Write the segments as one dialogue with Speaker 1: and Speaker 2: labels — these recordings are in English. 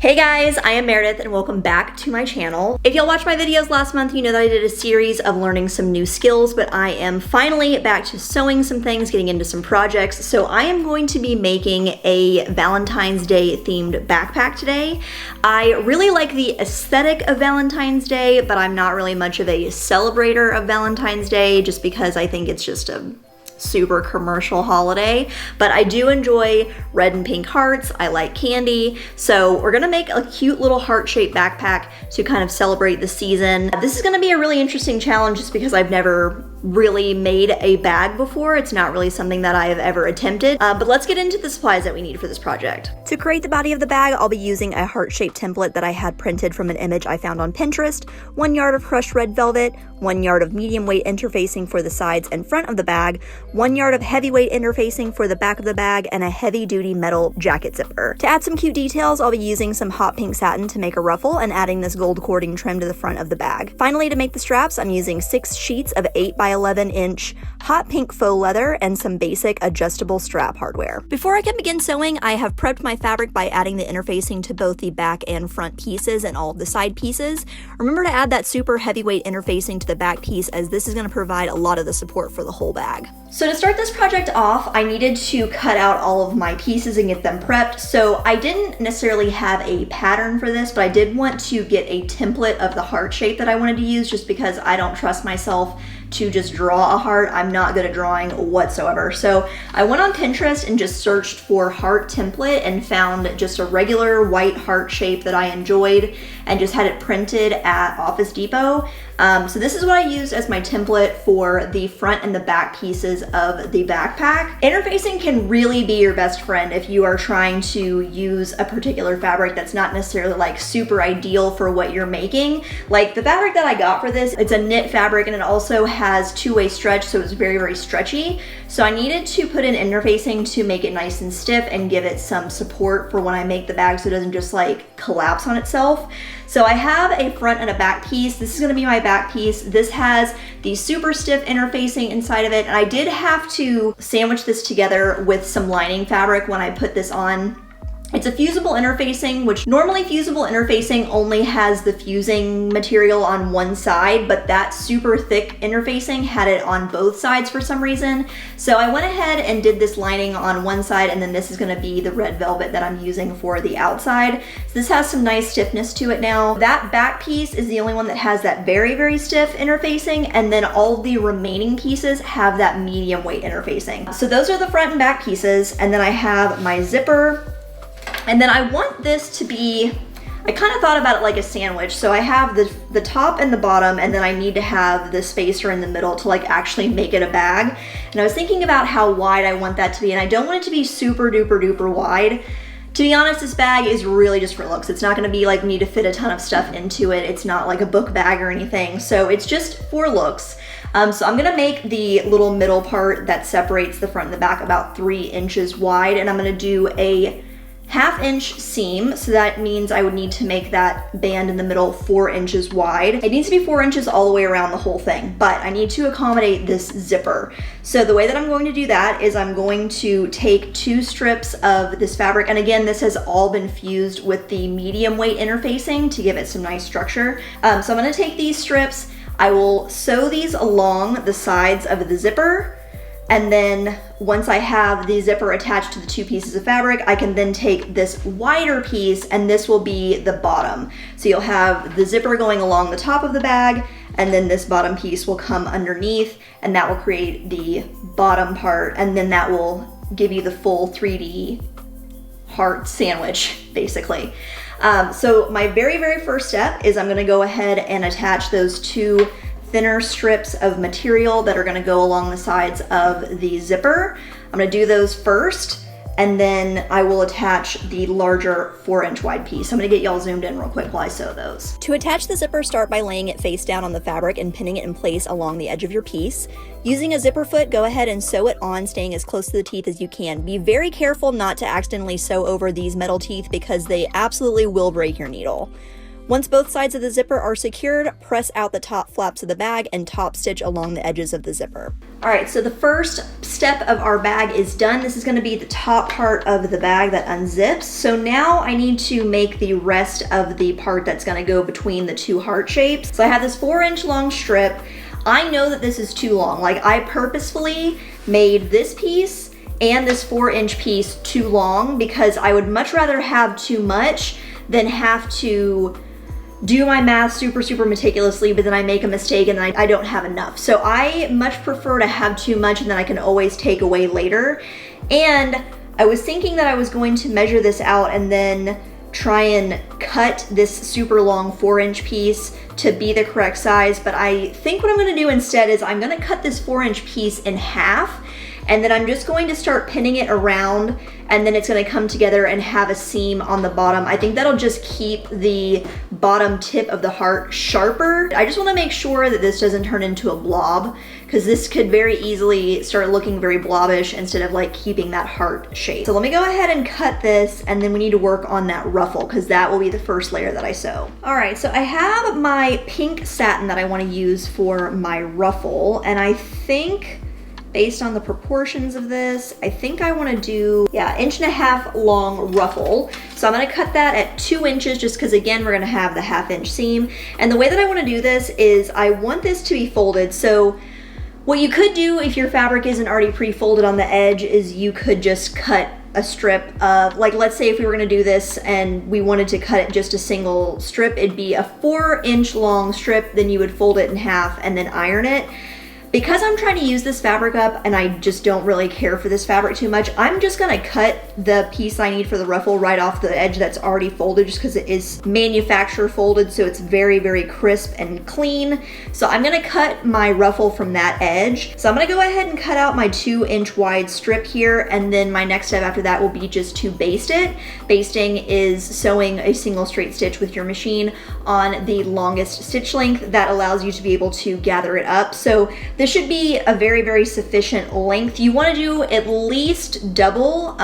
Speaker 1: Hey guys, I am Meredith and welcome back to my channel. If y'all watched my videos last month, you know that I did a series of learning some new skills, but I am finally back to sewing some things, getting into some projects. So I am going to be making a Valentine's Day themed backpack today. I really like the aesthetic of Valentine's Day, but I'm not really much of a celebrator of Valentine's Day just because I think it's just a super commercial holiday, but I do enjoy red and pink hearts. I like candy. So we're gonna make a cute little heart-shaped backpack to kind of celebrate the season. This is gonna be a really interesting challenge just because I've never really made a bag before. It's not really something that I have ever attempted, but let's get into the supplies that we need for this project. To create the body of the bag, I'll be using a heart-shaped template that I had printed from an image I found on Pinterest, 1 yard of crushed red velvet, 1 yard of medium weight interfacing for the sides and front of the bag, 1 yard of heavyweight interfacing for the back of the bag, and a heavy-duty metal jacket zipper. To add some cute details, I'll be using some hot pink satin to make a ruffle and adding this gold cording trim to the front of the bag. Finally, to make the straps, I'm using 6 sheets of 8 by 11 inch hot pink faux leather and some basic adjustable strap hardware. Before I can begin sewing, I have prepped my fabric by adding the interfacing to both the back and front pieces and all of the side pieces. Remember to add that super heavyweight interfacing to the back piece, as this is going to provide a lot of the support for the whole bag. So to start this project off, I needed to cut out all of my pieces and get them prepped. So I didn't necessarily have a pattern for this, but I did want to get a template of the heart shape that I wanted to use just because I don't trust myself to just draw a heart. I'm not good at drawing whatsoever. So I went on Pinterest and just searched for heart template and found just a regular white heart shape that I enjoyed and just had it printed at Office Depot. So this is what I used as my template for the front and the back pieces of the backpack. Interfacing can really be your best friend if you are trying to use a particular fabric that's not necessarily like super ideal for what you're making. Like the fabric that I got for this, it's a knit fabric and it also has two-way stretch, so it's very, very stretchy. So I needed to put in interfacing to make it nice and stiff and give it some support for when I make the bag so it doesn't just like collapse on itself. So I have a front and a back piece. This is gonna be my back piece. This has the super stiff interfacing inside of it, and I did have to sandwich this together with some lining fabric when I put this on. It's a fusible interfacing, which normally fusible interfacing only has the fusing material on one side, but that super thick interfacing had it on both sides for some reason. So I went ahead and did this lining on one side, and then this is gonna be the red velvet that I'm using for the outside. So this has some nice stiffness to it now. That back piece is the only one that has that very, very stiff interfacing, and then all the remaining pieces have that medium weight interfacing. So those are the front and back pieces, and then I have my zipper. And then I want this to be, I kind of thought about it like a sandwich. So I have the top and the bottom, and then I need to have the spacer in the middle to like actually make it a bag. And I was thinking about how wide I want that to be, and I don't want it to be super duper duper wide. To be honest, this bag is really just for looks. It's not gonna be like need to fit a ton of stuff into it. It's not like a book bag or anything. So it's just for looks. So I'm gonna make the little middle part that separates the front and the back about 3 inches wide, and I'm gonna do a 1/2 inch seam, so that means I would need to make that band in the middle 4 inches wide. It needs to be 4 inches all the way around the whole thing, but I need to accommodate this zipper. So the way that I'm going to do that is I'm going to take 2 strips of this fabric, and again, this has all been fused with the medium weight interfacing to give it some nice structure. So I'm gonna take these strips, I will sew these along the sides of the zipper, and then once I have the zipper attached to the 2 pieces of fabric, I can then take this wider piece, and this will be the bottom. So you'll have the zipper going along the top of the bag, and then this bottom piece will come underneath, and that will create the bottom part, and then that will give you the full 3D heart sandwich, basically. So my very, very first step is I'm gonna go ahead and attach those 2 thinner strips of material that are gonna go along the sides of the zipper. I'm gonna do those first, and then I will attach the larger 4 inch wide piece. I'm gonna get y'all zoomed in real quick while I sew those. To attach the zipper, start by laying it face down on the fabric and pinning it in place along the edge of your piece. Using a zipper foot, go ahead and sew it on, staying as close to the teeth as you can. Be very careful not to accidentally sew over these metal teeth because they absolutely will break your needle. Once both sides of the zipper are secured, press out the top flaps of the bag and top stitch along the edges of the zipper. All right, so the first step of our bag is done. This is gonna be the top part of the bag that unzips. So now I need to make the rest of the part that's gonna go between the two heart shapes. So I have this 4-inch long strip. I know that this is too long. Like, I purposefully made this piece and this 4-inch piece too long because I would much rather have too much than have to do my math super meticulously, but then I make a mistake and then I don't have enough. So I much prefer to have too much and then I can always take away later. And I was thinking that I was going to measure this out and then try and cut this super long 4-inch piece to be the correct size, but I think what I'm gonna do instead is I'm gonna cut this 4-inch piece in half, and then I'm just going to start pinning it around, and then it's gonna come together and have a seam on the bottom. I think that'll just keep the bottom tip of the heart sharper. I just wanna make sure that this doesn't turn into a blob, because this could very easily start looking very blobbish instead of like keeping that heart shape. So let me go ahead and cut this, and then we need to work on that ruffle, because that will be the first layer that I sew. All right, so I have my pink satin that I wanna use for my ruffle, and I think, based on the proportions of this, I think I wanna do, 1.5 inch long ruffle. So I'm gonna cut that at 2 inches just because again, we're gonna have the 1/2 inch seam. And the way that I wanna do this is I want this to be folded. So what you could do if your fabric isn't already pre-folded on the edge is you could just cut a strip of, like, let's say if we were gonna do this and we wanted to cut it just a single strip, it'd be a 4-inch long strip, then you would fold it in half and then iron it. Because I'm trying to use this fabric up and I just don't really care for this fabric too much, I'm just gonna cut the piece I need for the ruffle right off the edge that's already folded, just because it is manufacturer folded, so it's very crisp and clean. So I'm gonna cut my ruffle from that edge. So I'm gonna go ahead and cut out my 2-inch wide strip here, and then my next step after that will be just to baste it. Basting is sewing a single straight stitch with your machine on the longest stitch length. That allows you to be able to gather it up. So this should be a very sufficient length. You wanna do at least double,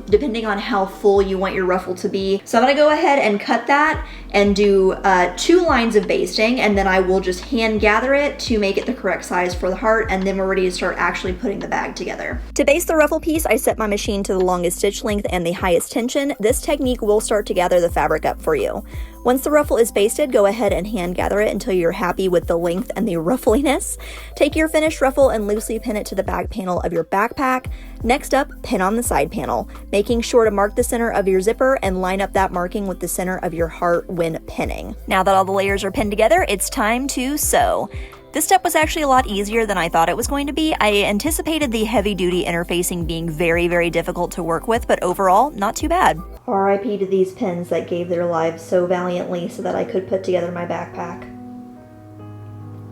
Speaker 1: depending on how full you want your ruffle to be. So I'm gonna go ahead and cut that and do 2 lines of basting, and then I will just hand gather it to make it the correct size for the heart, and then we're ready to start actually putting the bag together. To baste the ruffle piece, I set my machine to the longest stitch length and the highest tension. This technique will start to gather the fabric up for you. Once the ruffle is basted, go ahead and hand gather it until you're happy with the length and the ruffliness. Take your finished ruffle and loosely pin it to the back panel of your backpack. Next up, pin on the side panel, making sure to mark the center of your zipper and line up that marking with the center of your heart when pinning. Now that all the layers are pinned together, it's time to sew. This step was actually a lot easier than I thought it was going to be. I anticipated the heavy-duty interfacing being very difficult to work with, but overall, not too bad. RIP to these pins that gave their lives so valiantly so that I could put together my backpack.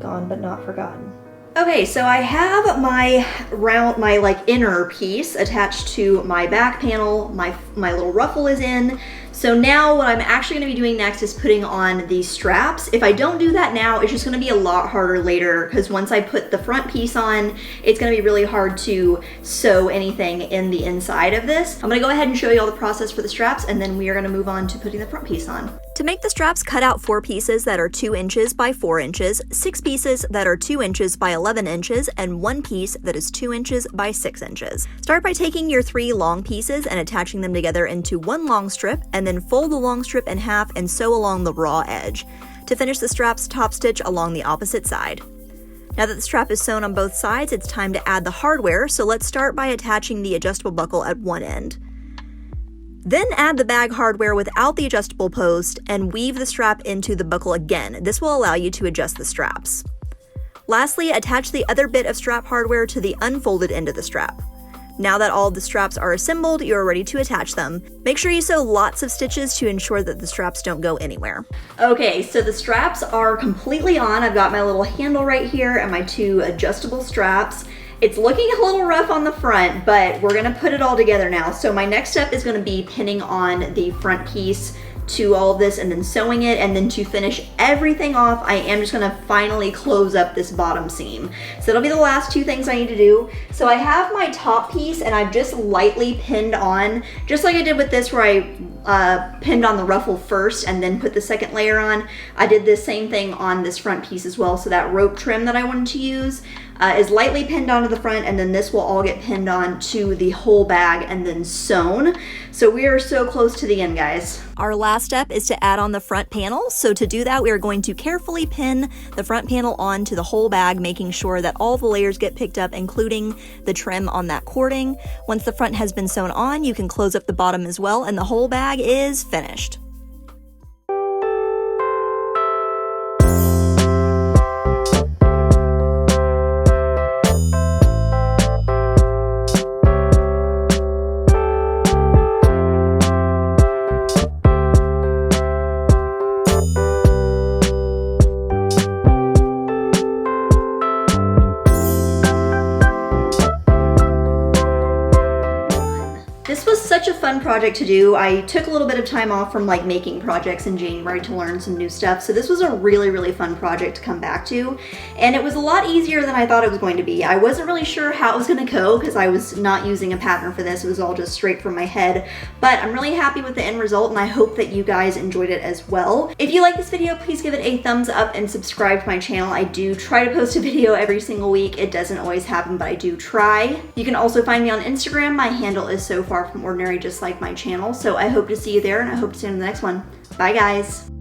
Speaker 1: Gone but not forgotten. Okay, so I have my inner piece attached to my back panel. My little ruffle is in. So now what I'm actually gonna be doing next is putting on these straps. If I don't do that now, it's just gonna be a lot harder later, because once I put the front piece on, it's gonna be really hard to sew anything in the inside of this. I'm gonna go ahead and show you all the process for the straps, and then we are gonna move on to putting the front piece on. To make the straps, cut out 4 pieces that are 2 inches by 4 inches, 6 pieces that are 2 inches by 11 inches, and 1 piece that is 2 inches by 6 inches. Start by taking your 3 long pieces and attaching them together into 1 long strip, and then fold the long strip in half and sew along the raw edge. To finish the straps, top stitch along the opposite side. Now that the strap is sewn on both sides, it's time to add the hardware, so let's start by attaching the adjustable buckle at one end. Then add the bag hardware without the adjustable post and weave the strap into the buckle again. This will allow you to adjust the straps. Lastly, attach the other bit of strap hardware to the unfolded end of the strap. Now that all of the straps are assembled, you're ready to attach them. Make sure you sew lots of stitches to ensure that the straps don't go anywhere. Okay, so the straps are completely on. I've got my little handle right here and my 2 adjustable straps. It's looking a little rough on the front, but we're gonna put it all together now. So my next step is gonna be pinning on the front piece to all of this and then sewing it, and then to finish everything off, I am just gonna finally close up this bottom seam. So that'll be the last 2 things I need to do. So I have my top piece and I've just lightly pinned on, just like I did with this where I pinned on the ruffle first and then put the second layer on. I did this same thing on this front piece as well. So that rope trim that I wanted to use is lightly pinned onto the front, and then this will all get pinned on to the whole bag and then sewn. So we are so close to the end, guys. Our last step is to add on the front panel. So to do that, we are going to carefully pin the front panel onto the whole bag, making sure that all the layers get picked up, including the trim on that cording. Once the front has been sewn on, you can close up the bottom as well, and the whole bag is finished. This was such a fun project to do. I took a little bit of time off from like making projects in January to learn some new stuff. So this was a really, really fun project to come back to. And it was a lot easier than I thought it was going to be. I wasn't really sure how it was going to go because I was not using a pattern for this. It was all just straight from my head. But I'm really happy with the end result, and I hope that you guys enjoyed it as well. If you like this video, please give it a thumbs up and subscribe to my channel. I do try to post a video every single week. It doesn't always happen, but I do try. You can also find me on Instagram. My handle is So Far From Ordinary, just like my channel. So I hope to see you there, and I hope to see you in the next one. Bye, guys.